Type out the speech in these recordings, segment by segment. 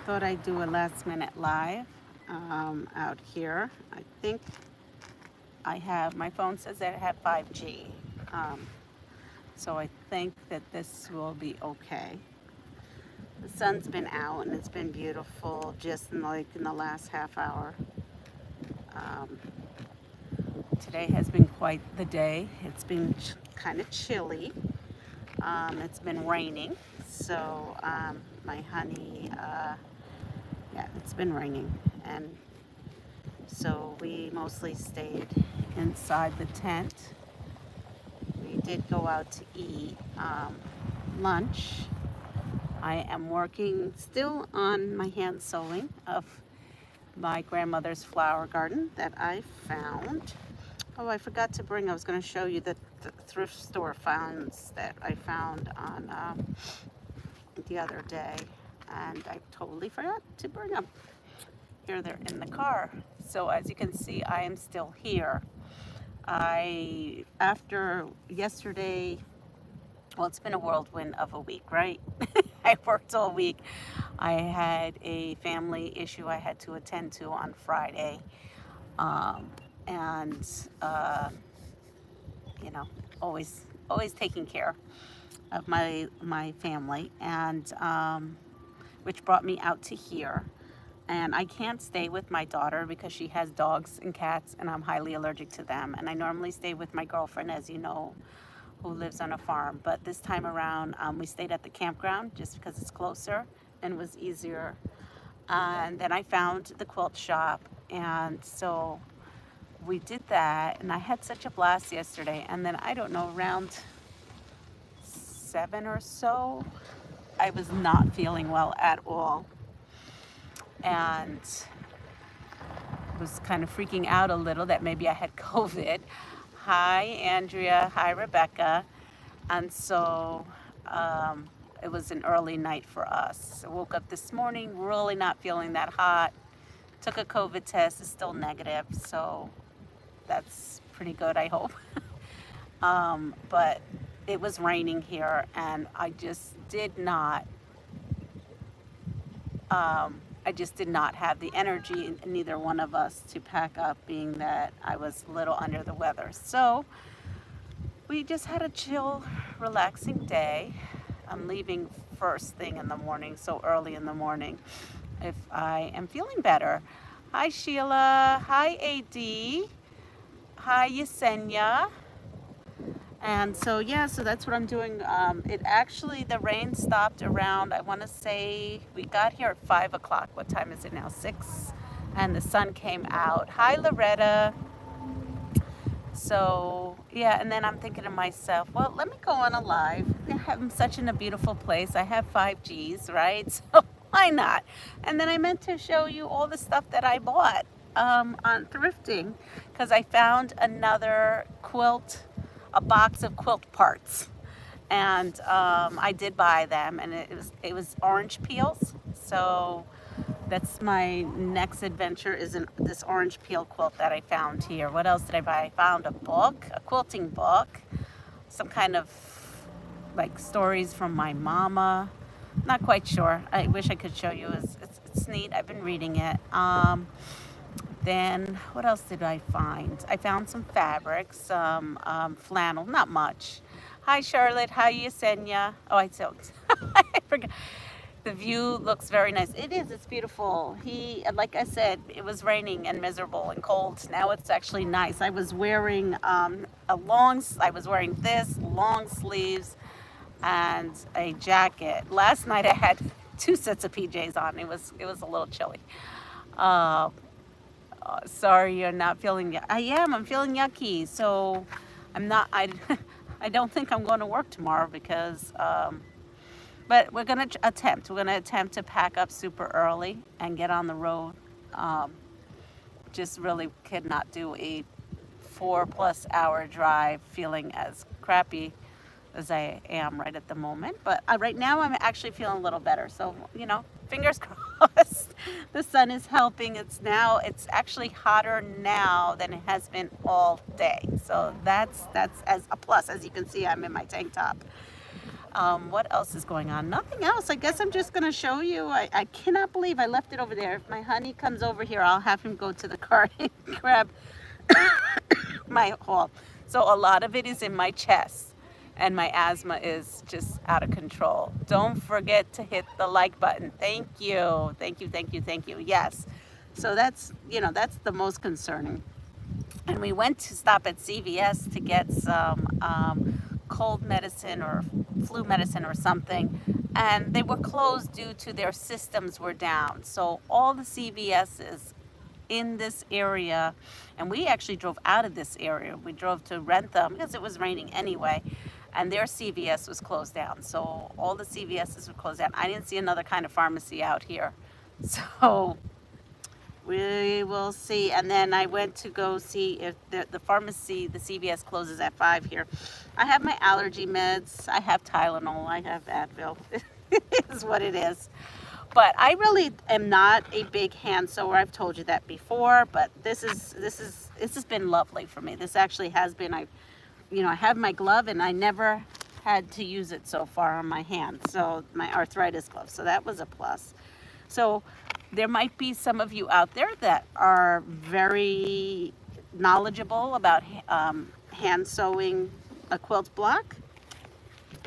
thought I'd do a last minute live out here. I think my phone says that I have 5G. Um, so I think that this will be okay. The sun's been out and it's been beautiful just in the last half hour. Um, Today has been quite the day. It's been kind of chilly. It's been raining. So my honey, yeah, it's been raining. And so we mostly stayed inside the tent. We did go out to eat lunch. I am working still on my hand sewing of my grandmother's flower garden that I found. Oh, I forgot to bring, I was going to show you the thrift store finds that I found on the other day, and I totally forgot to bring them. Here they're in the car. So as you can see, I am still here. After yesterday, well, it's been a whirlwind of a week, right? I worked all week. I had a family issue I had to attend to on Friday. And you know, always taking care of my family, and which brought me out to here. And I can't stay with my daughter because she has dogs and cats, and I'm highly allergic to them. And I normally stay with my girlfriend, as you know, who lives on a farm. But this time around, we stayed at the campground just because it's closer and was easier. And then I found the quilt shop, and so we did that, and I had such a blast yesterday. And then I don't know, around 7 or so, I was not feeling well at all, and was kind of freaking out a little that maybe I had COVID. Hi, Andrea. Hi, Rebecca. And so it was an early night for us. I woke up this morning really not feeling that hot. Took a COVID test. It's still negative, so that's pretty good, I hope. But it was raining here, and I just did not have the energy, neither one of us, to pack up, being that I was a little under the weather. So we just had a chill, relaxing day. I'm leaving first thing in the morning, so early in the morning, if I am feeling better. Hi, Sheila. Hi, AD. Hi, Yesenia. And so, yeah, so that's what I'm doing. The rain stopped around, I want to say, we got here at 5 o'clock. What time is it now? 6. And the sun came out. Hi, Loretta. So, yeah, and then I'm thinking to myself, well, let me go on a live. I'm such in a beautiful place. I have 5Gs, right? So why not? And then I meant to show you all the stuff that I bought on thrifting, because I found another a box of quilt parts, and I did buy them, and it was orange peels. So that's my next adventure, is this orange peel quilt that I found here. What else did I buy? I found a book, a quilting book, some kind of like stories from my mama. Not quite sure. I wish I could show you. It's neat. I've been reading it. Then what else did I find? I found some fabric, some flannel, not much. Hi, Charlotte. Hi, Yesenia. Oh, I forgot. The view looks very nice. It is. It's beautiful. Like I said, it was raining and miserable and cold. Now it's actually nice. I was wearing this long sleeves and a jacket. Last night I had 2 sets of PJs on. It was a little chilly. Sorry, you're not feeling. I am. I'm feeling yucky. So I'm not. I don't think I'm going to work tomorrow because. But we're gonna attempt. We're gonna attempt to pack up super early and get on the road. Just really could not do a 4+ hour drive feeling as crappy as I am right at the moment. But right now I'm actually feeling a little better. So, fingers crossed. The sun is helping. It's actually hotter now than it has been all day. So that's as a plus. As you can see, I'm in my tank top. What else is going on? Nothing else. I guess I'm just going to show you. I cannot believe I left it over there. If my honey comes over here, I'll have him go to the car and grab my haul. So a lot of it is in my chest, and my asthma is just out of control. Don't forget to hit the like button. Thank you. Thank you, thank you, thank you. Yes. So that's, that's the most concerning. And we went to stop at CVS to get some cold medicine or flu medicine or something, and they were closed due to their systems were down. So all the CVS's in this area, and we actually drove out of this area. We drove to Rentham because it was raining anyway, and their CVS was closed down. So all the CVS's were closed down. I didn't see another kind of pharmacy out here. So we will see. And then I went to go see if the pharmacy, the CVS closes at 5 here. I have my allergy meds. I have Tylenol. I have Advil. It is what it is. But I really am not a big hand sewer. I've told you that before. But this has been lovely for me. This actually has been. I have my glove, and I never had to use it so far on my hand. So my arthritis glove. So that was a plus. So there might be some of you out there that are very knowledgeable about hand sewing a quilt block.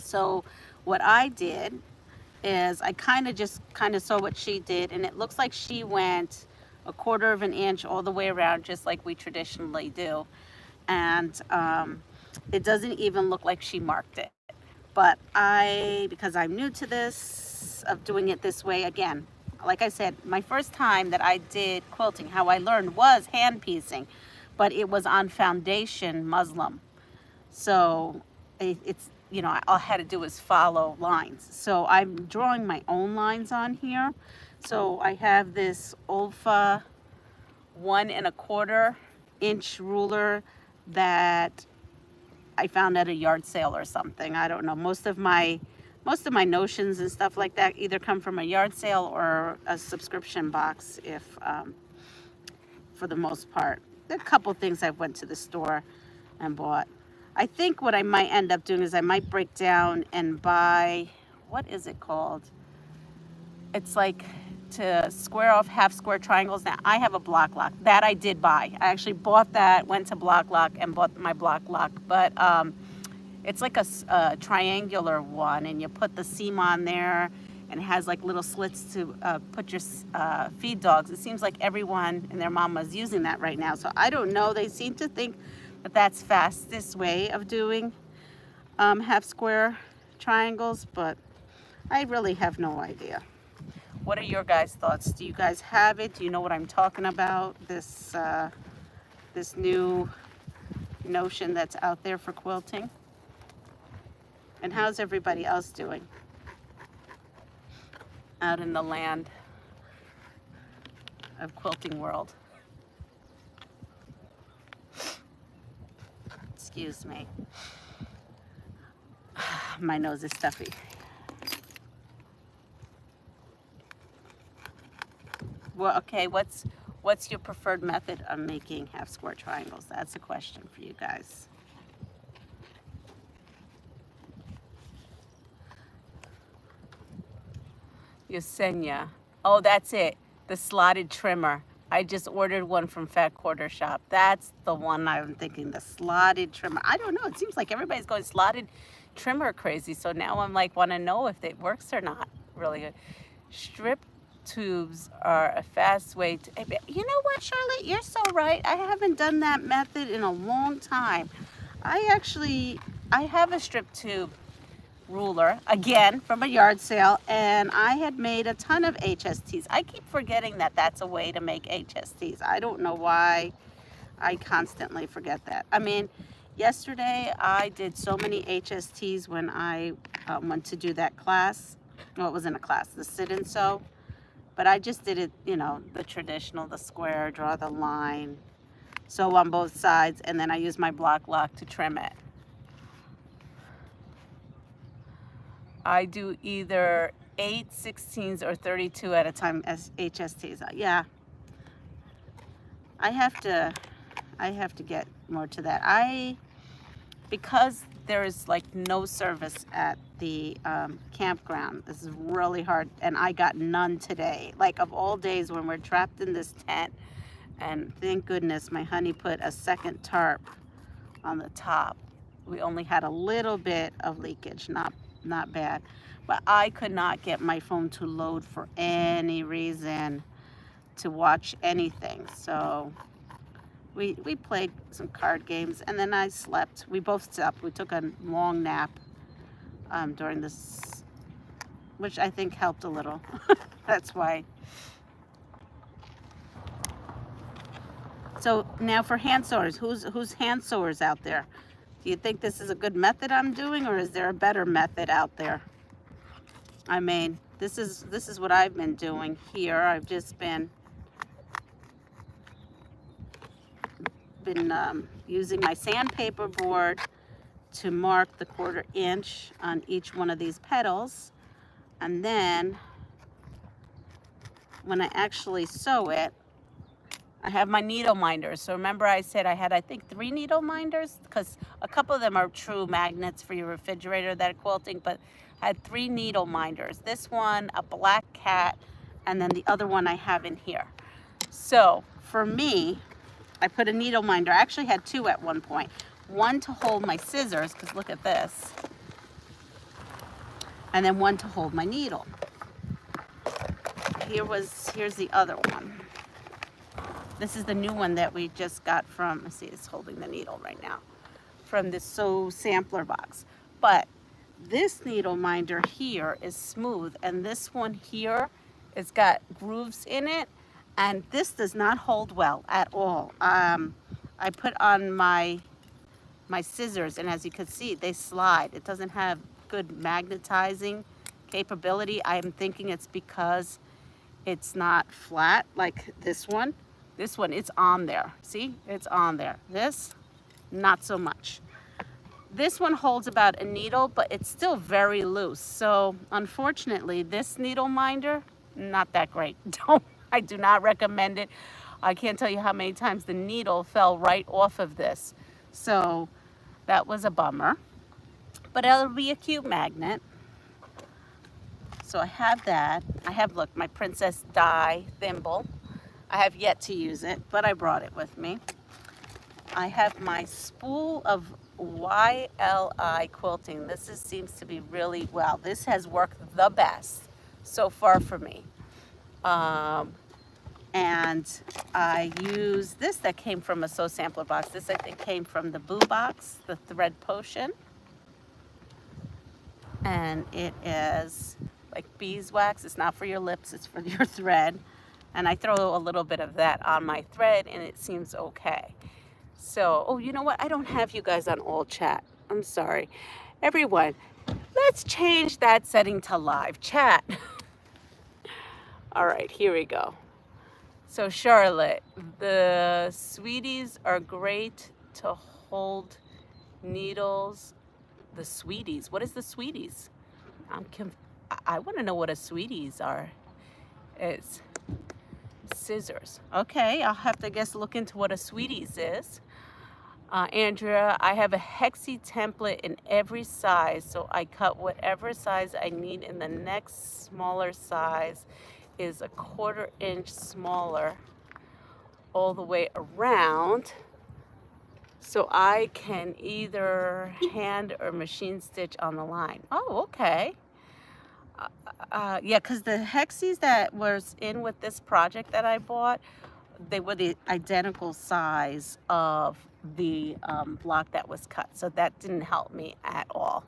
So what I did is I kind of saw what she did, and it looks like she went 1/4 of an inch all the way around, just like we traditionally do. And it doesn't even look like she marked it. But because I'm new to this, of doing it this way, again, like I said, my first time that I did quilting, how I learned was hand piecing, but it was on foundation muslin. So it's, all I had to do was follow lines. So I'm drawing my own lines on here. So I have this Olfa 1 1/4 inch ruler that I found at a yard sale or something. I don't know. Most of my notions and stuff like that either come from a yard sale or a subscription box, if for the most part. There are a couple things I went to the store and bought. I think what I might end up doing is I might break down and buy, what is it called? It's like to square off half square triangles. Now I have a block lock that I did buy. I actually bought that, went to Block Lock and bought my block lock, but it's like a triangular one, and you put the seam on there, and it has like little slits to put your feed dogs. It seems like everyone and their mama is using that right now. So I don't know. They seem to think that that's fastest way of doing half square triangles, but I really have no idea. What are your guys' thoughts? Do you guys have it? Do you know what I'm talking about? This new notion that's out there for quilting? And how's everybody else doing out in the land of quilting world? Excuse me. My nose is stuffy. Well, okay, what's your preferred method of making half square triangles? That's a question for you guys. Yesenia. Oh, that's it. The slotted trimmer. I just ordered one from Fat Quarter Shop. That's the one I'm thinking, the slotted trimmer. I don't know. It seems like everybody's going slotted trimmer crazy. So now I'm like, want to know if it works or not. Really good. Strip tubes are a fast way to... You know what, Charlotte? You're so right. I haven't done that method in a long time. I have a strip tube ruler, again, from a yard sale, and I had made a ton of HSTs. I keep forgetting that that's a way to make HSTs. I don't know why I constantly forget that. I mean, yesterday I did so many HSTs when I went to do that class. Well, it wasn't a class, the sit and sew. But I just did it, the traditional, the square, draw the line, sew on both sides, and then I use my block lock to trim it. I do either 8, 16s, or 32 at a time as HSTs. Yeah, I have to get more to that. Because there is like no service at the campground. This is really hard, and I got none today. Like, of all days when we're trapped in this tent, and thank goodness my honey put a second tarp on the top. We only had a little bit of leakage, not bad. But I could not get my phone to load for any reason to watch anything. So we played some card games, and then I slept. We both slept. We took a long nap during this, which I think helped a little. That's why. So now for hand sewers, who's hand sewers out there? Do you think this is a good method I'm doing, or is there a better method out there? I mean, this is what I've been doing here. I've just been using my sandpaper board to mark the 1/4 inch on each one of these petals, and then when I actually sew it, I have my needle minders. So remember I said I had, I think, 3 needle minders, because a couple of them are true magnets for your refrigerator that are quilting, but I had 3 needle minders. This one, a black cat, and then the other one I have in here. So for me, I put a needle minder. I actually had 2 at one point. One to hold my scissors, because look at this, and then one to hold my needle. Here's the other one. This is the new one that we just got from, let's see, it's holding the needle right now, from the Sew Sampler box. But this needle minder here is smooth, and this one here, it's got grooves in it, and this does not hold well at all. I put on my scissors, and as you can see, they slide. It doesn't have good magnetizing capability. I am thinking it's because it's not flat like this one. This one, it's on there. See, it's on there. This, not so much. This one holds about a needle, but it's still very loose. So unfortunately, this needle minder, not that great. I do not recommend it. I can't tell you how many times the needle fell right off of this. So that was a bummer, but it'll be a cute magnet. So I have that. I have, look, my princess die thimble. I have yet to use it, but I brought it with me. I have my spool of YLI quilting. This seems to be really well. This has worked the best so far for me. And I use this that came from a Sew Sampler box. This, I think, came from the Boo box, the Thread Potion. And it is like beeswax. It's not for your lips, it's for your thread. And I throw a little bit of that on my thread, and it seems okay. So, oh, you know what? I don't have you guys on all chat. I'm sorry. Everyone, let's change that setting to live chat. All right, here we go. So Charlotte, the sweeties are great to hold needles. The sweeties, what is the sweeties? I want to know what a sweeties are. It's scissors. Okay, I'll have to look into what a sweeties is. Andrea, I have a hexie template in every size, so I cut whatever size I need, and the next smaller size is a 1/4 inch smaller all the way around, so I can either hand or machine stitch on the line. Oh, okay. Yeah, because the hexies that was in with this project that I bought, they were the identical size of the block that was cut, so that didn't help me at all.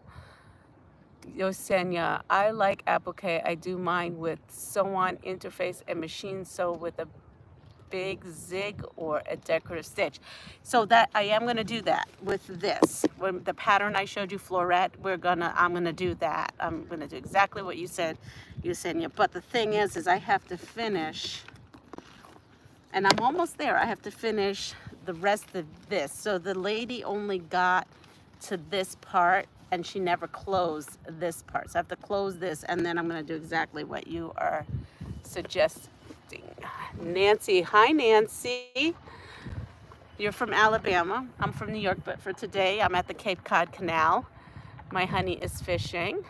Yosenya, I like applique. I do mine with sew-on interface and machine sew with a big zig or a decorative stitch. So that I am going to do that with this. When the pattern I showed you, Florette, I'm gonna do that. I'm gonna do exactly what you said, Yosenya. But the thing is I have to finish, and I'm almost there. I have to finish the rest of this. So the lady only got to this part, and she never closed this part. So I have to close this, and then I'm going to do exactly what you are suggesting. Nancy, hi Nancy. You're from Alabama. I'm from New York, but for today, I'm at the Cape Cod Canal. My honey is fishing.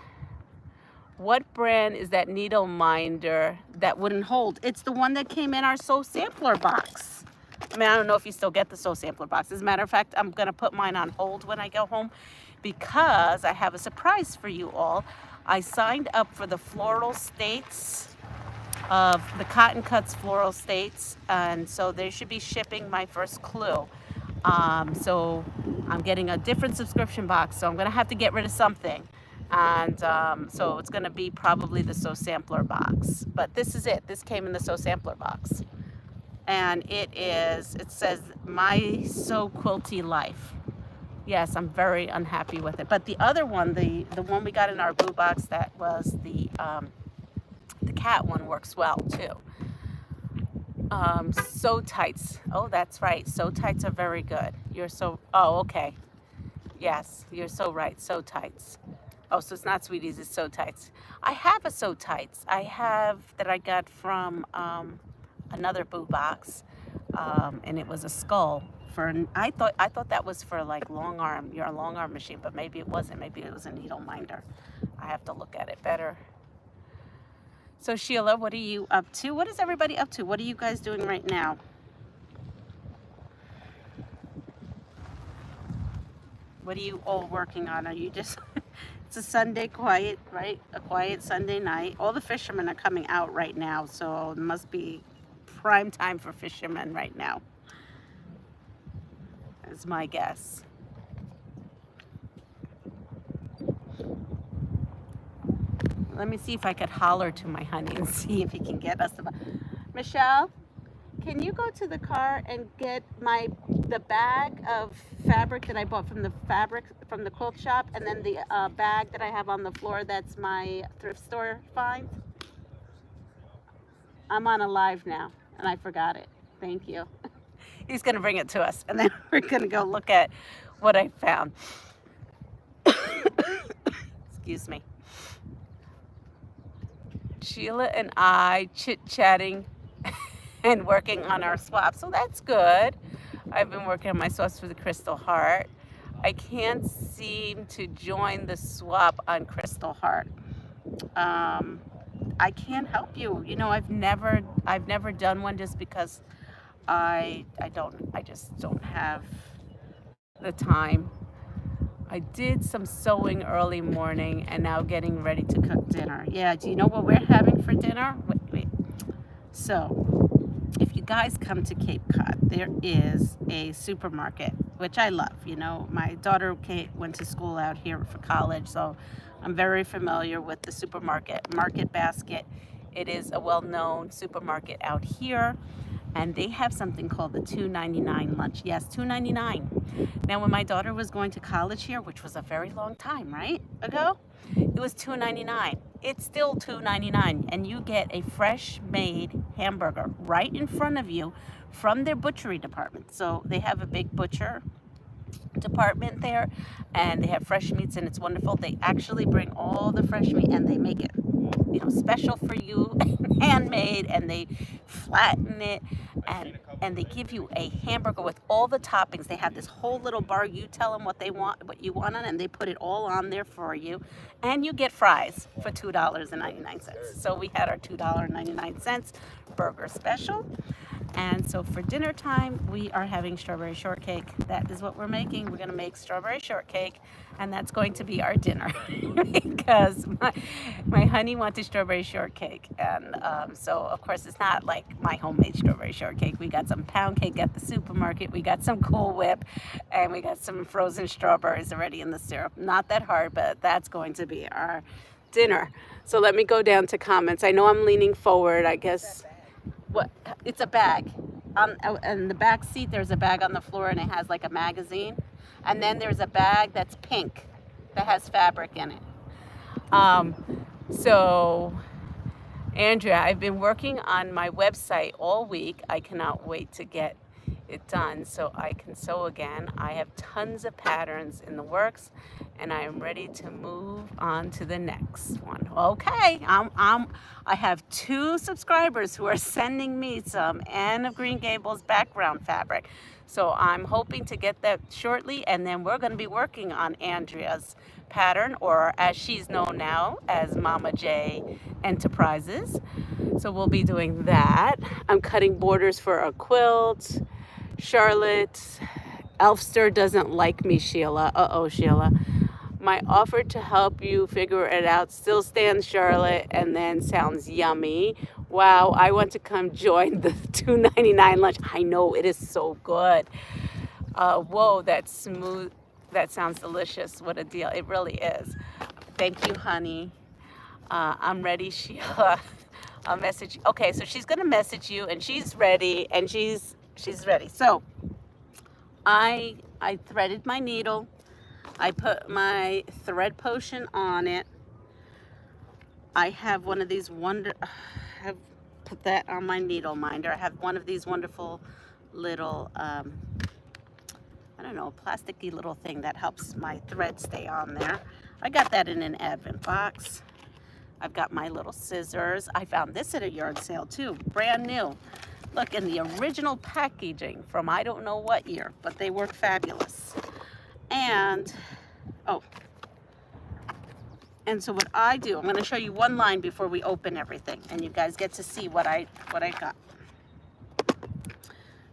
What brand is that needle minder that wouldn't hold? It's the one that came in our Sew Sampler box. I mean, I don't know if you still get the Sew Sampler box. As a matter of fact, I'm going to put mine on hold when I go home because I have a surprise for you all. I signed up for the Floral States of the Cotton Cuts Floral States, and so they should be shipping my first clue. So I'm getting a different subscription box, so I'm going to have to get rid of something. And so it's going to be probably the Sew Sampler box. But this is it. This came in the Sew Sampler box. And it says, My So Quilty Life. Yes, I'm very unhappy with it. But the other one, the one we got in our boo box, that was the cat one, works well too. Sew Tights. Oh, that's right. Sew Tights are very good. Oh, okay. Yes, you're so right. Sew Tights. Oh, so it's not Sweeties, it's Sew Tights. I have a Sew Tights. I have that I got from another boo box, and it was a skull. I thought that was for like long arm, your long arm machine, but maybe it wasn't. Maybe it was a needle minder. I have to look at it better. So Sheila, what are you up to? What is everybody up to? What are you guys doing right now? What are you all working on? Are you just, it's a Sunday quiet, right? A quiet Sunday night. All the fishermen are coming out right now, so it must be prime time for fishermen right now, is my guess. Let me see if I could holler to my honey and see if he can get us. Michelle, can you go to the car and get the bag of fabric that I bought from the quilt shop, and then the bag that I have on the floor that's my thrift store find? I'm on a live now, and I forgot it. Thank you. He's going to bring it to us, and then we're going to go look at what I found. Excuse me. Sheila and I chit-chatting and working on our swap, so that's good. I've been working on my swaps for the Crystal Heart. I can't seem to join the swap on Crystal Heart. I can't help you. You know, I've never done one just because I just don't have the time. I did some sewing early morning and now getting ready to cook dinner. Yeah, do you know what we're having for dinner? Wait. So, if you guys come to Cape Cod, there is a supermarket, which I love. You know, my daughter Kate went to school out here for college, so I'm very familiar with the supermarket, Market Basket. It is a well-known supermarket out here. And they have something called the $2.99 lunch. Yes, $2.99. Now, when my daughter was going to college here, which was a very long time, right, ago, it was $2.99. It's still $2.99, and you get a fresh-made hamburger right in front of you from their butchery department. So they have a big butcher department there, and they have fresh meats, and it's wonderful. They actually bring all the fresh meat, and they make it, you know, special for you, handmade, and they flatten it, and they give you a hamburger with all the toppings. They have this whole little bar. You tell them what you want on it, and they put it all on there for you, and you get fries for $2.99. So we had our $2.99 burger special. And so for dinner time, we are having strawberry shortcake. That is what we're making. We're going to make strawberry shortcake, and that's going to be our dinner because my honey wanted strawberry shortcake. And so, of course, it's not like my homemade strawberry shortcake. We got some pound cake at the supermarket. We got some Cool Whip, and we got some frozen strawberries already in the syrup. Not that hard, but that's going to be our dinner. So let me go down to comments. I know I'm leaning forward, I guess. What? It's a bag. In the back seat, there's a bag on the floor, and it has like a magazine. And then there's a bag that's pink that has fabric in it. So, Andrea, I've been working on my website all week. I cannot wait to get it done so I can sew again. I have tons of patterns in the works, and I am ready to move on to the next one. Okay, I have 2 subscribers who are sending me some Anne of Green Gables background fabric. So I'm hoping to get that shortly, and then we're going to be working on Andrea's pattern, or as she's known now as Mama J Enterprises. So we'll be doing that. I'm cutting borders for a quilt. Charlotte, Elfster doesn't like me, Sheila. Uh-oh, Sheila. My offer to help you figure it out still stands, Charlotte, and then sounds yummy. Wow, I want to come join the $2.99 lunch. I know, it is so good. Whoa, that's smooth. That sounds delicious. What a deal. It really is. Thank you, honey. I'm ready, Sheila. I'll message you. Okay, so she's going to message you, and she's ready, and she's ready. So I threaded my needle. I put my thread potion on it. I have one of these have put that on my needle minder. I have one of these wonderful little, I don't know, plasticky little thing that helps my thread stay on there. I got that in an Advent box. I've got my little scissors. I found this at a yard sale too, brand new. Look, in the original packaging from I don't know what year, but they work fabulous. And so what I do, I'm going to show you one line before we open everything, and you guys get to see what I got.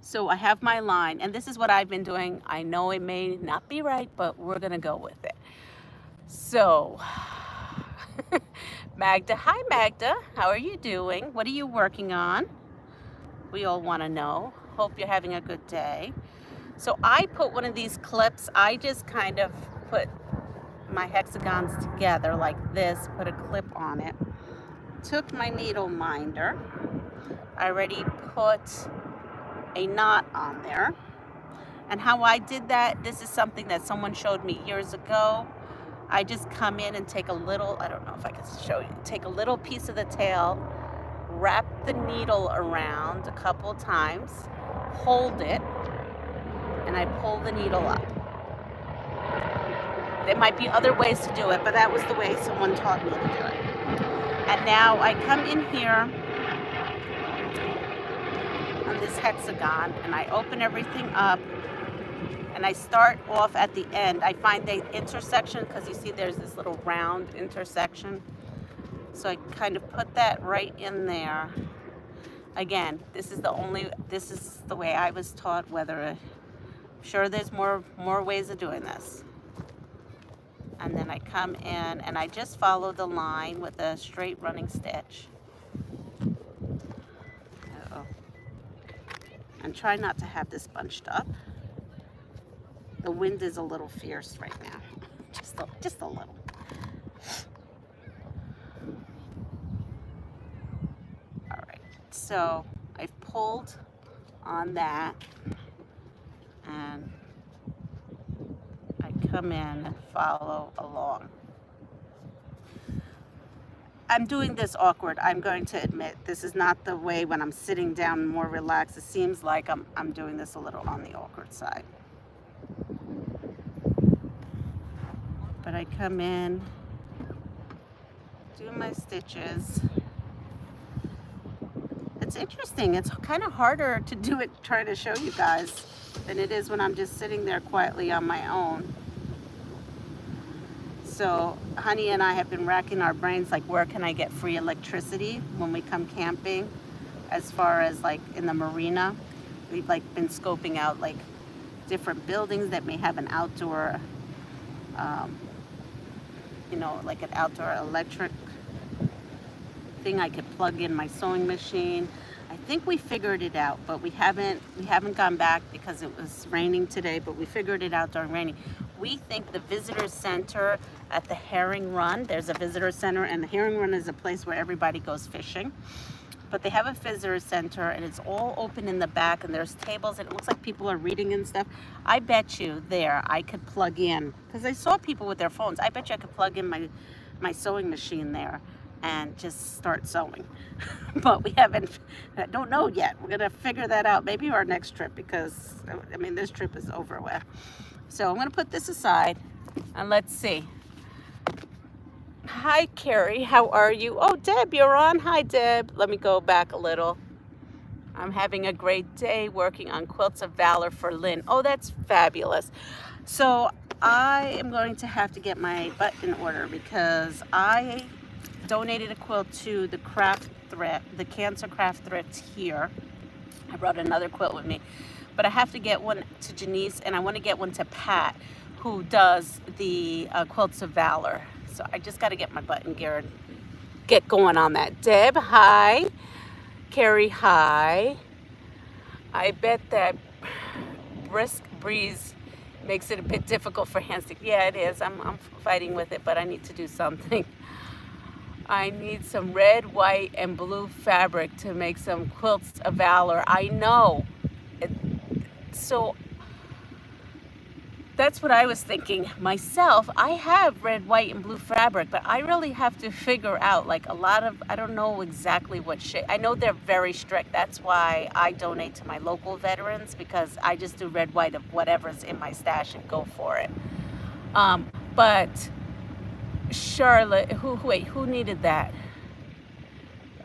So I have my line, and this is what I've been doing. I know it may not be right, but we're going to go with it. So Magda, hi Magda, how are you doing? What are you working on? We all want to know. Hope you're having a good day. So I put one of these clips, I just kind of put my hexagons together like this, put a clip on it, took my needle minder, I already put a knot on there. And how I did that, this is something that someone showed me years ago. I just come in and take a little, I don't know if I can show you, take a little piece of the tail, wrap the needle around a couple times, hold it, and I pull the needle up. There might be other ways to do it, but that was the way someone taught me to do it. And now I come in here on this hexagon, and I open everything up, and I start off at the end. I find the intersection, because you see there's this little round intersection. So I kind of put that right in there. Again, this is the way I was taught, I'm sure there's more ways of doing this. And then I come in and I just follow the line with a straight running stitch. Uh-oh. And try not to have this bunched up. The wind is a little fierce right now. Just a little. All right, so I've pulled on that, and I come in and follow along. I'm doing this awkward. I'm going to admit this is not the way when I'm sitting down more relaxed. It seems like I'm doing this a little on the awkward side. But I come in, do my stitches. It's interesting. It's kind of harder to do it, try to show you guys, than it is when I'm just sitting there quietly on my own. So honey and I have been racking our brains, like, where can I get free electricity when we come camping? As far as like in the marina, we've like been scoping out like different buildings that may have an outdoor, like an outdoor electric thing I could plug in my sewing machine. I think we figured it out, but we haven't gone back because it was raining today, but we figured it out during raining. We think the visitor center at the Herring Run, there's a visitor center, and the Herring Run is a place where everybody goes fishing. But they have a visitor center, and it's all open in the back, and there's tables, and it looks like people are reading and stuff. I bet you there I could plug in, because I saw people with their phones. I bet you I could plug in my sewing machine there and just start sewing. But I don't know yet. We're gonna figure that out, maybe our next trip, because I mean this trip is over with. So I'm gonna put this aside. And let's see. Hi, Carrie. How are you? Oh, Deb, you're on. Hi, Deb. Let me go back a little. I'm having a great day working on Quilts of Valor for Lynn. Oh, that's fabulous. So I am going to have to get my butt in order because I donated a quilt to the craft thrift, the Cancer Craft Thrift here. I brought another quilt with me, but I have to get one to Janice, and I want to get one to Pat, who does the Quilts of Valor. So I just got to get my butt in gear and get going on that. Deb, hi. Carrie, hi. I bet that brisk breeze makes it a bit difficult for hands to, yeah, it is. I'm fighting with it, but I need to do something. I need some red, white, and blue fabric to make some Quilts of Valor. I know. So that's what I was thinking myself. I have red, white, and blue fabric, but I really have to figure out like a lot of, I don't know exactly what shade. I know they're very strict. That's why I donate to my local veterans, because I just do red, white of whatever's in my stash and go for it. But Charlotte, who needed that?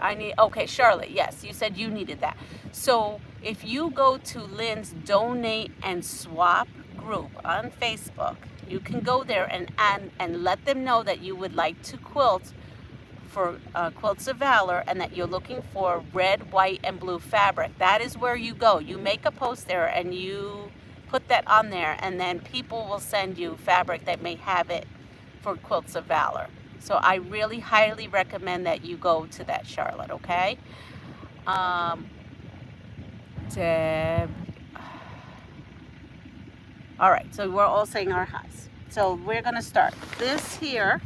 Okay, Charlotte, yes, you said you needed that. So if you go to Lynn's Donate and Swap group on Facebook, you can go there and let them know that you would like to quilt for Quilts of Valor and that you're looking for red, white, and blue fabric. That is where you go. You make a post there and you put that on there, and then people will send you fabric that may have it for Quilts of Valor. So I really highly recommend that you go to that, Charlotte, okay? Deb. All right, so we're all saying our highs. So we're gonna start. This here,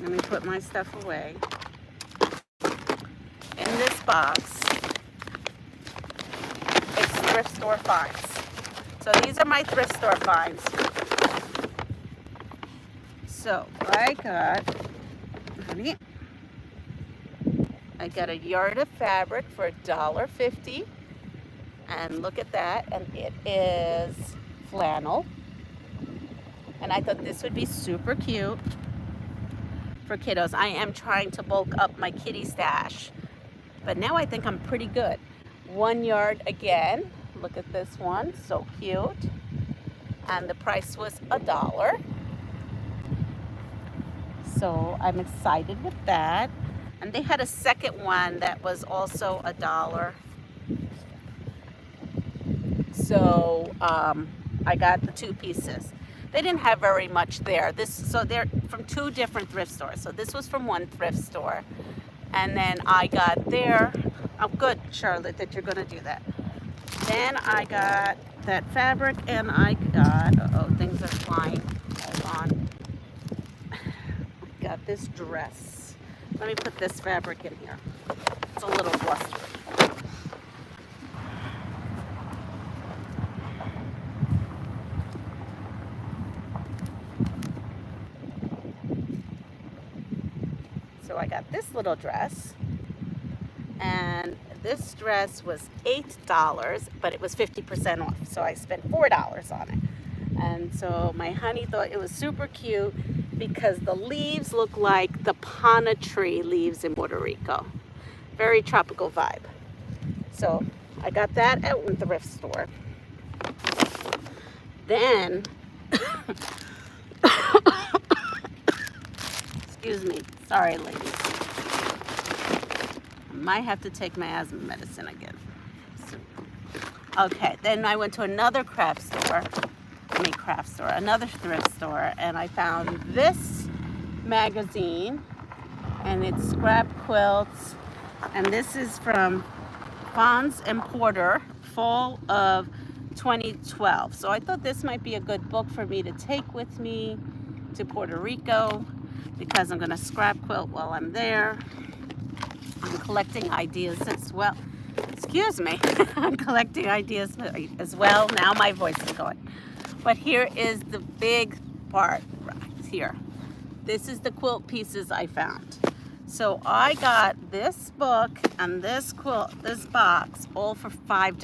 let me put my stuff away. In this box, it's thrift store finds. So these are my thrift store finds. So I got a yard of fabric for $1.50, and look at that, and it is flannel. And I thought this would be super cute for kiddos. I am trying to bulk up my kitty stash, but now I think I'm pretty good. 1 yard again. Look at this one, so cute. And the price was $1. So I'm excited with that. And they had a second one that was also $1. So I got the 2 pieces. They didn't have very much there. So they're from 2 different thrift stores. So this was from one thrift store. And then I got there. Oh, good, Charlotte, that you're gonna do that. Then I got that fabric, and I got, things are flying. Hold on. Got this dress. Let me put this fabric in here. It's a little blustery. So I got this little dress, and this dress was $8, but it was 50% off. So I spent $4 on it. And so my honey thought it was super cute because the leaves look like the pana tree leaves in Puerto Rico. Very tropical vibe. So I got that at the thrift store. Then, excuse me, sorry ladies. I might have to take my asthma medicine again. Okay, then I went to another another thrift store, and I found this magazine, and it's Scrap Quilts, and this is from Fons and Porter, fall of 2012. So I thought this might be a good book for me to take with me to Puerto Rico, because I'm going to scrap quilt while I'm there. I'm collecting ideas as well. Excuse me. I'm collecting ideas as well. Now my voice is going. But here is the big part right here. This is the quilt pieces I found. So I got this book and this quilt, this box, all for $5.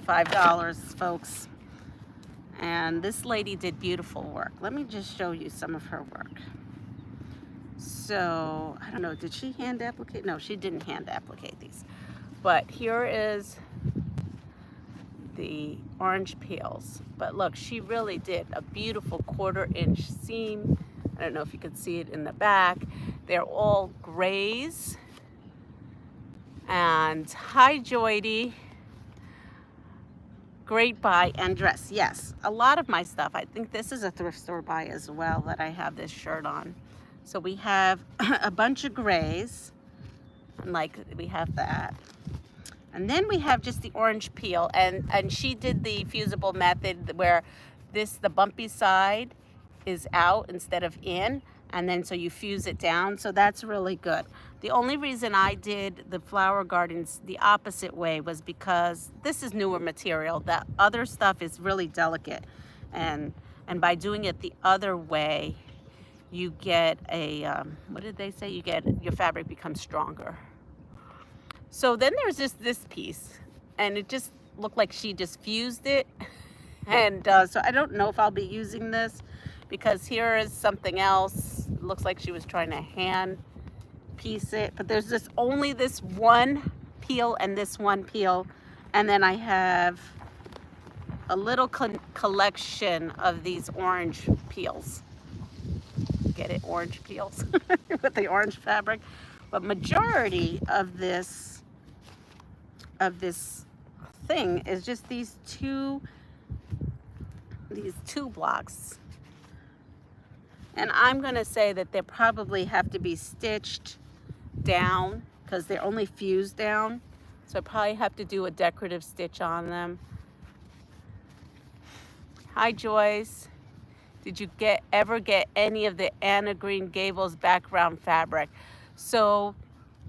$5, folks. And this lady did beautiful work. Let me just show you some of her work. So, I don't know, did she hand applicate? No, she didn't hand applicate these. But here is the orange peels. But look, she really did a beautiful 1/4 inch seam. I don't know if you can see it in the back. They're all grays. And hi, Joydy. Great buy and dress. Yes, a lot of my stuff. I think this is a thrift store buy as well that I have this shirt on. So we have a bunch of grays, and like we have that. And then we have just the orange peel, and she did the fusible method where the bumpy side is out instead of in, and then so you fuse it down. So that's really good. The only reason I did the flower gardens the opposite way was because this is newer material. That other stuff is really delicate, and by doing it the other way, you get a what did they say? You get your fabric becomes stronger. So then there's just this piece, and it just looked like she just fused it. And so I don't know if I'll be using this, because here is something else. It looks like she was trying to hand piece it, but there's just only this one peel and this one peel. And then I have a little collection of these orange peels. Get it? Orange peels with the orange fabric. But majority of this thing is just these two blocks. And I'm going to say that they probably have to be stitched down because they're only fused down. So I probably have to do a decorative stitch on them. Hi, Joyce. Did you ever get any of the Anna Green Gables background fabric? So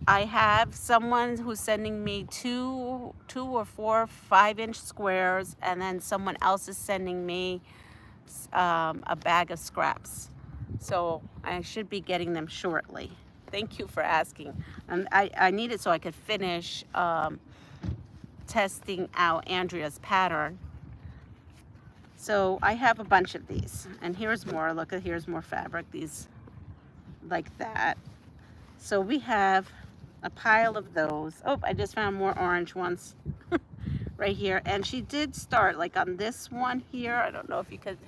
I have someone who's sending me two or four 5-inch squares, and then someone else is sending me a bag of scraps. So I should be getting them shortly. Thank you for asking. And I need it so I could finish testing out Andrea's pattern. So I have a bunch of these, and here's more. Look, here's more fabric, these like that. So we have a pile of those. Oh, I just found more orange ones right here. And she did start like on this one here. I don't know if you could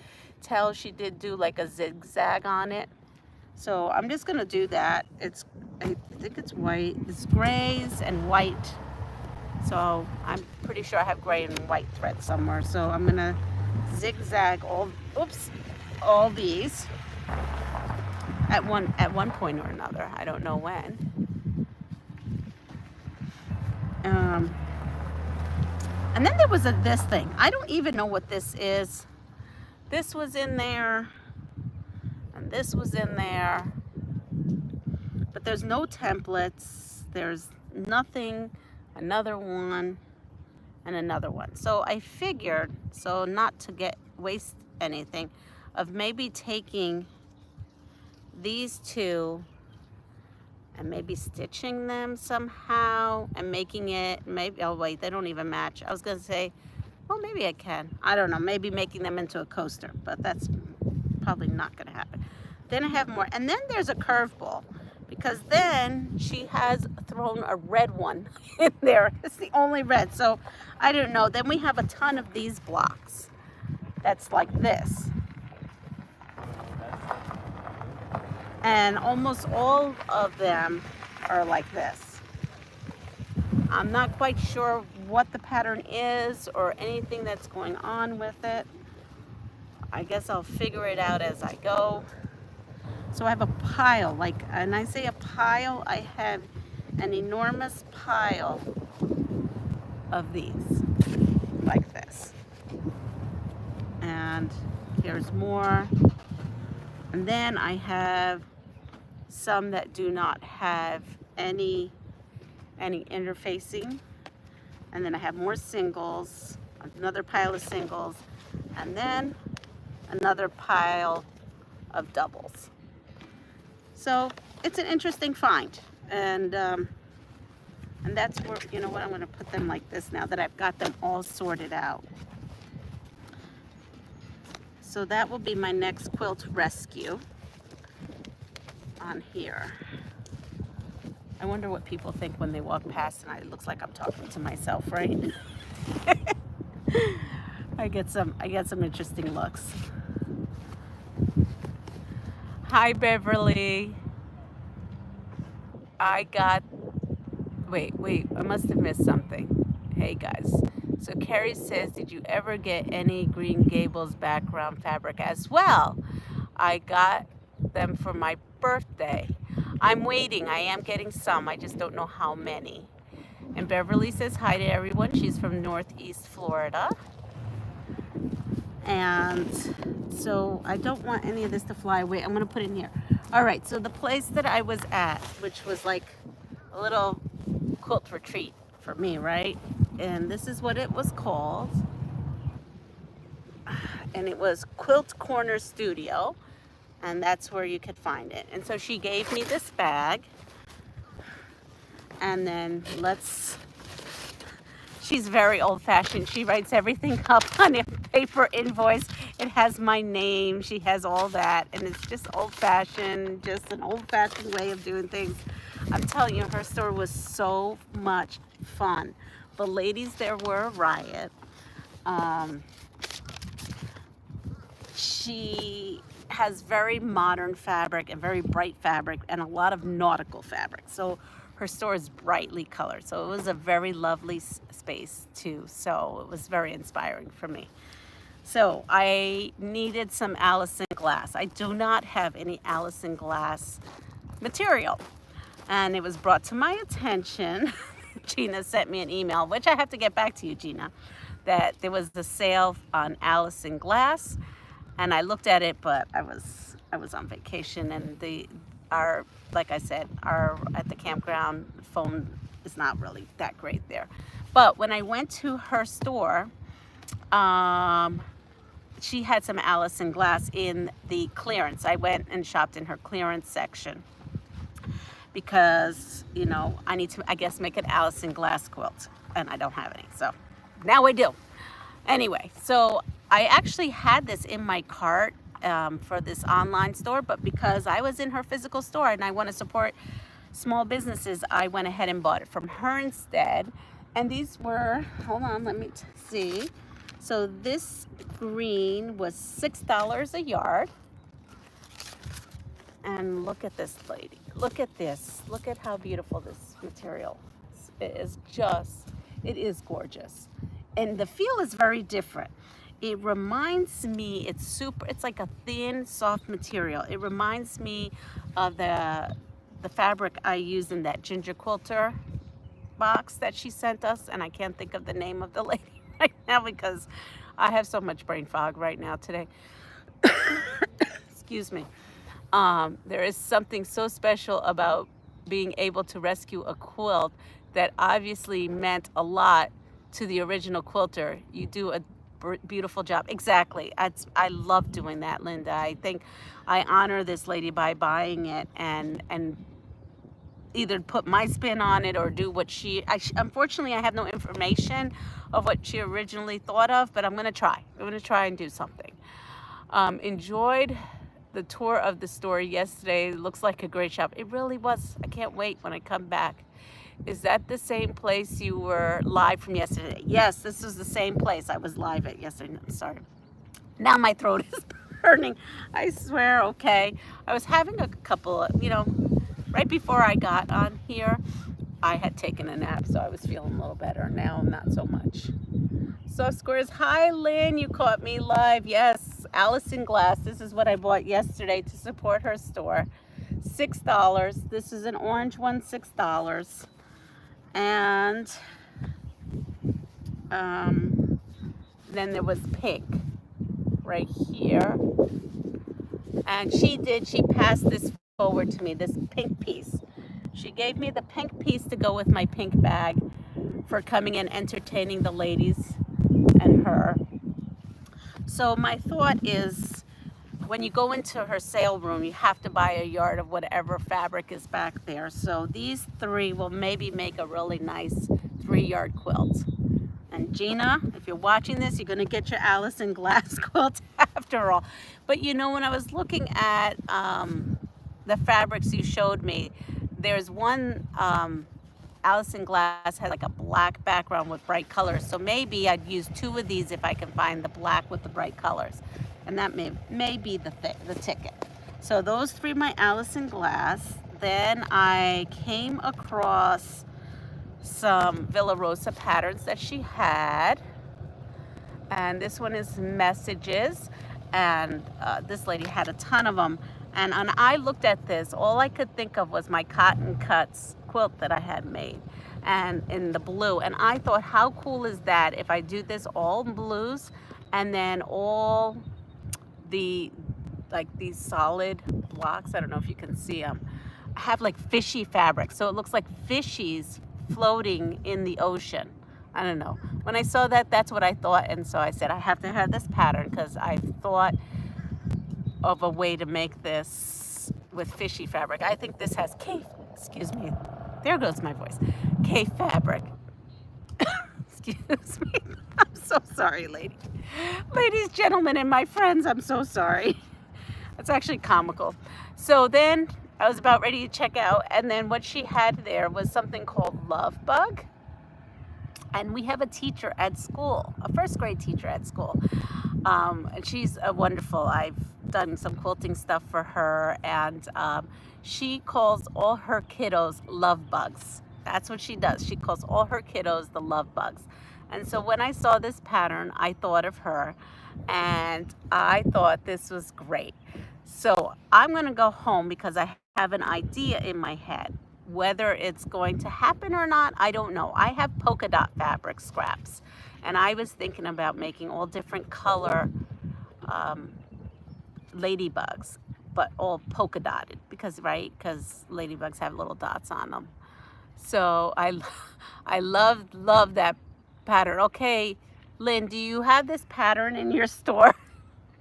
tell, she did do like a zigzag on it. So I'm just gonna do that. I think it's white. It's grays and white. So I'm pretty sure I have gray and white thread somewhere. So I'm gonna zigzag all these at one point or another. I don't know when. And then there was this thing. I don't even know what this is. This was in there, and this was in there, but there's no templates. There's nothing. Another one and another one. So I figured, so not to waste anything, of maybe taking these two and maybe stitching them somehow and making it, maybe, oh wait, they don't even match. I was gonna say, well, maybe I can. I don't know, maybe making them into a coaster, but that's probably not gonna happen. Then I have more, and then there's a curveball, because then she has thrown a red one in there. It's the only red, so I don't know. Then we have a ton of these blocks that's like this. And almost all of them are like this. I'm not quite sure what the pattern is or anything that's going on with it. I guess I'll figure it out as I go. So I have a pile, and I say a pile, I have an enormous pile of these, like this. And here's more. And then I have some that do not have any interfacing. And then I have more singles, another pile of singles, and then another pile of doubles. So it's an interesting find, and that's where, you know what, I'm going to put them like this now that I've got them all sorted out. So that will be my next quilt rescue on here. I wonder what people think when they walk past and it looks like I'm talking to myself, right? I get some interesting looks. Hi, Beverly. Wait, I must have missed something. Hey, guys. So Carrie says, did you ever get any Green Gables background fabric as well? I got them for my birthday. I'm waiting. I am getting some. I just don't know how many. And Beverly says hi to everyone. She's from Northeast Florida. And so I don't want any of this to fly away. I'm going to put it in here. All right, so the place that I was at, which was like a little quilt retreat for me, right? And this is what it was called. And it was Quilt Corner Studio. And that's where you could find it. And so she gave me this bag. And then she's very old-fashioned. She writes everything up on a paper invoice. It has my name. She has all that. And it's just old-fashioned, just an old-fashioned way of doing things. I'm telling you, her store was so much fun. The ladies there were a riot. She has very modern fabric and very bright fabric and a lot of nautical fabric. So her store is brightly colored. So it was a very lovely space too. So it was very inspiring for me. So I needed some Allison glass. I do not have any Allison glass material. And it was brought to my attention. Gina sent me an email, which I have to get back to you, Gina, that there was the sale on Allison glass. And I looked at it, but I was on vacation, and like I said, at the campground phone is not really that great there. But when I went to her store, she had some Allison glass in the clearance. I went and shopped in her clearance section because, you know, I need to, I guess, make an Allison glass quilt, and I don't have any. So now I do. Anyway, so I actually had this in my cart for this online store, but because I was in her physical store and I want to support small businesses, I went ahead and bought it from her instead. And these were, hold on, let me see. So this green was $6 a yard. And look at this lady. Look at this. It's how beautiful this material is. It is gorgeous. And the feel is very different. It reminds me, it's like a thin, soft material. It reminds me of the fabric I used in that ginger quilter box that she sent us, and I can't think of the name of the lady right now because I have so much brain fog right now today. Excuse me. There is something so special about being able to rescue a quilt that obviously meant a lot to the original quilter. You do a beautiful job. Exactly. I love doing that, Linda. I think I honor this lady by buying it and either put my spin on it or do what unfortunately I have no information of what she originally thought of, but I'm going to try and do something. Enjoyed the tour of the store yesterday. It looks like a great shop. It really was. I can't wait when I come back. Is that the same place you were live from yesterday? Yes, this is the same place I was live at yesterday. I'm sorry. Now my throat is burning. I swear, okay. I was having a couple of, right before I got on here, I had taken a nap, so I was feeling a little better. Now, not so much. Soft Squares, hi Lynn, you caught me live. Yes, Allison Glass. This is what I bought yesterday to support her store. $6. This is an orange one, $6. And then there was pink right here. And she passed this forward to me, this pink piece. She gave me the pink piece to go with my pink bag for coming and entertaining the ladies and her. So my thought is, when you go into her sale room, you have to buy a yard of whatever fabric is back there. So these three will maybe make a really nice 3-yard quilt. And Gina, if you're watching this, you're going to get your Allison Glass quilt after all. But you know, when I was looking at the fabrics you showed me, there's one Allison Glass has like a black background with bright colors. So maybe I'd use 2 of these if I can find the black with the bright colors. And that may be the ticket. So those 3 my Allison Glass. Then I came across some Villa Rosa patterns that she had. And this one is Messages. And this lady had a ton of them. And when I looked at this, all I could think of was my Cotton Cuts quilt that I had made, and in the blue. And I thought, how cool is that if I do this all in blues, and then all the, like these solid blocks, I don't know if you can see them, have like fishy fabric. So it looks like fishies floating in the ocean. I don't know. When I saw that, that's what I thought. And so I said, I have to have this pattern, because I thought of a way to make this with fishy fabric. I think this has excuse me, there goes my voice, K fabric. Excuse me. I'm so sorry, ladies, gentlemen, and my friends, I'm so sorry. It's actually comical. So then I was about ready to check out, and then what she had there was something called Love Bug. And we have a teacher at school, a 1st grade teacher at school. And she's wonderful. I've done some quilting stuff for her, and she calls all her kiddos love bugs. That's what she does. She calls all her kiddos the love bugs. And so when I saw this pattern, I thought of her, and I thought this was great. So I'm going to go home because I have an idea in my head. Whether it's going to happen or not, I don't know. I have polka dot fabric scraps, and I was thinking about making all different color ladybugs, but all polka dotted, because ladybugs have little dots on them. So I love that pattern. Okay, Lynn, do you have this pattern in your store?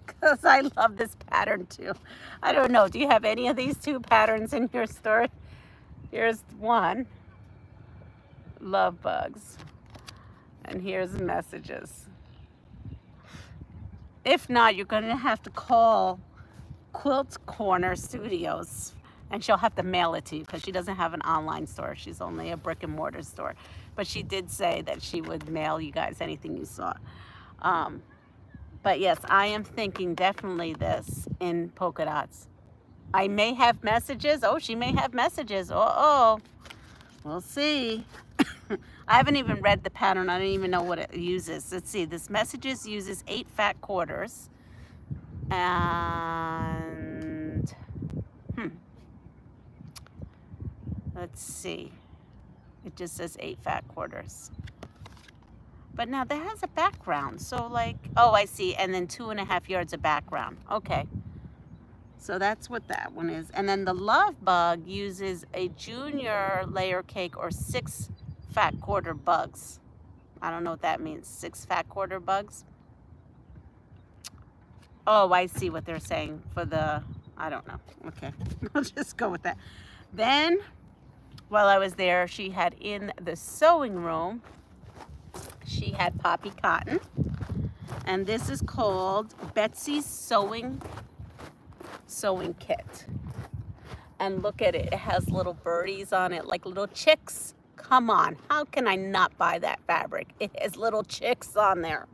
Because I love this pattern too. I don't know, do you have any of these 2 patterns in your store? Here's one, Love Bugs, and here's Messages. If not, you're going to have to call Quilt Corner Studios, and she'll have to mail it to you, because she doesn't have an online store. She's only a brick and mortar store. But she did say that she would mail you guys anything you saw. But yes, I am thinking definitely this in polka dots. I may have Messages. Oh, she may have Messages. Oh, we'll see. I haven't even read the pattern. I don't even know what it uses. Let's see. This Messages uses 8 fat quarters. And, let's see. It just says 8 fat quarters. But now that has a background. So like, oh, I see. And then 2.5 yards of background. Okay. So that's what that one is. And then the Love Bug uses a junior layer cake, or 6 fat quarter bugs. I don't know what that means. 6 fat quarter bugs. Oh, I see what they're saying for the, I don't know. Okay, I'll just go with that. Then, while I was there, she had in the sewing room, she had poppy cotton. And this is called Betsy's Sewing Kit. And look at it. It has little birdies on it, like little chicks. Come on. How can I not buy that fabric? It has little chicks on there.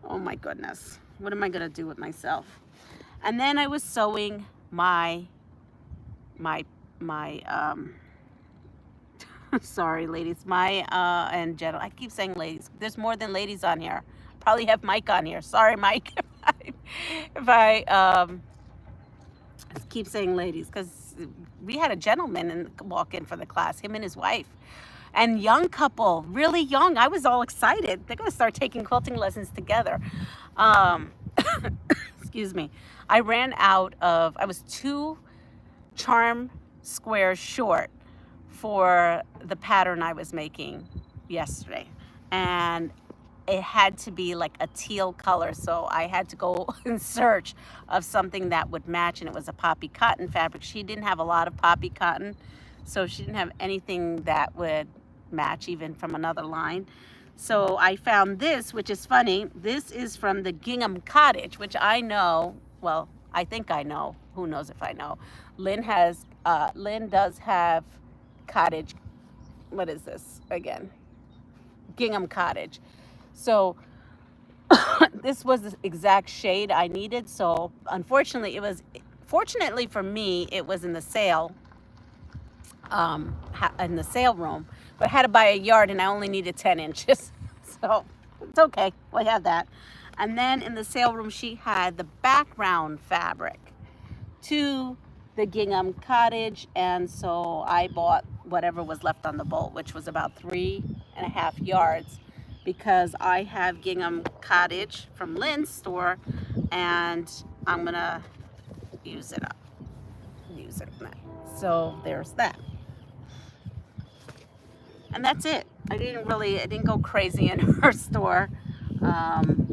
Oh my goodness. What am I going to do with myself? And then I was sewing my sorry, ladies. And general. I keep saying ladies. There's more than ladies on here. Probably have Mike on here. Sorry, Mike. If I keep saying ladies, because we had a gentleman walk in for the class, him and his wife, and young couple, really young. I was all excited. They're going to start taking quilting lessons together. Excuse me. I ran out of, I was 2 charm squares short for the pattern I was making yesterday. And it had to be like a teal color, so I had to go in search of something that would match, and it was a poppy cotton fabric. She didn't have a lot of poppy cotton, so she didn't have anything that would match even from another line. So I found this, which is funny. This is from the Gingham Cottage, which I know, well, I think I know. Who knows if I know? Lynn does have cottage. What is this again? Gingham Cottage. So this was the exact shade I needed. So unfortunately, fortunately for me, it was in the sale, in the sale room, but I had to buy a yard and I only needed 10 inches. So it's okay, we have that. And then in the sale room, she had the background fabric to the Gingham Cottage, and so I bought whatever was left on the bolt, which was about 3.5 yards, because I have Gingham Cottage from Lynn's store, and I'm gonna use it up. So there's that. And that's it. I didn't go crazy in her store.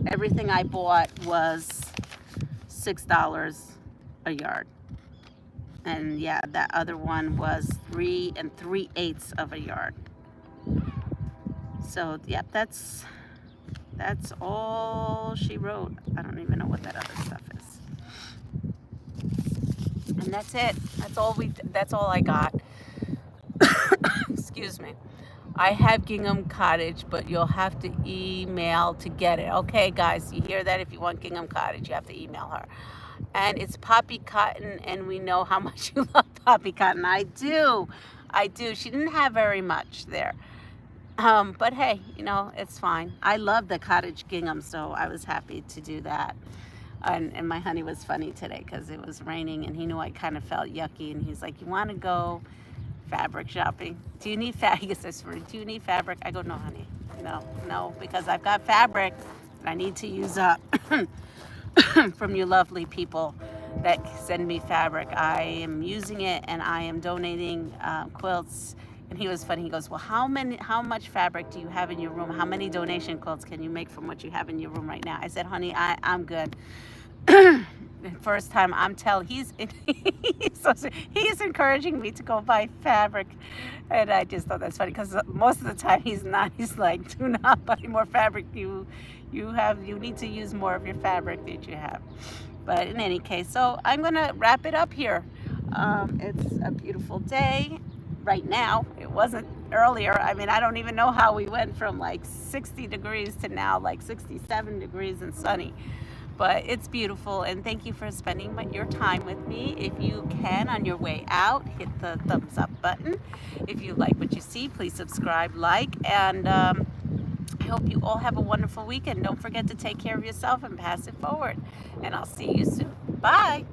Everything I bought was $6 a yard. And yeah, that other one was 3 3/8 of a yard. So yeah, that's all she wrote. I don't even know what that other stuff is. And that's it. That's all I got. Excuse me. I have Gingham Cottage, but you'll have to email to get it. Okay, guys, you hear that? If you want Gingham Cottage, you have to email her. And it's poppy cotton, and we know how much you love poppy cotton. I do. She didn't have very much there. But hey, it's fine. I love the cottage gingham, so I was happy to do that. And my honey was funny today because it was raining, and he knew I kind of felt yucky, and he's like, "You want to go fabric shopping? Do you need fabric?" He says, "Do you need fabric?" I go, "No, honey, no, because I've got fabric that I need to use up from you lovely people that send me fabric. I am using it, and I am donating quilts." And he was funny. He goes, "Well, how much fabric do you have in your room? How many donation quilts can you make from what you have in your room right now?" I said, "Honey, I'm good." First time he's encouraging me to go buy fabric, and I just thought that's funny because most of the time he's not. He's like, "Do not buy more fabric. You need to use more of your fabric that you have." But in any case, so I'm gonna wrap it up here. It's a beautiful day right now. It wasn't earlier. I mean, I don't even know how we went from like 60 degrees to now like 67 degrees and sunny. But it's beautiful, and thank you for spending your time with me. If you can, on your way out, hit the thumbs up button. If you like what you see, please subscribe, and I hope you all have a wonderful weekend. Don't forget to take care of yourself and pass it forward. And I'll see you soon. Bye.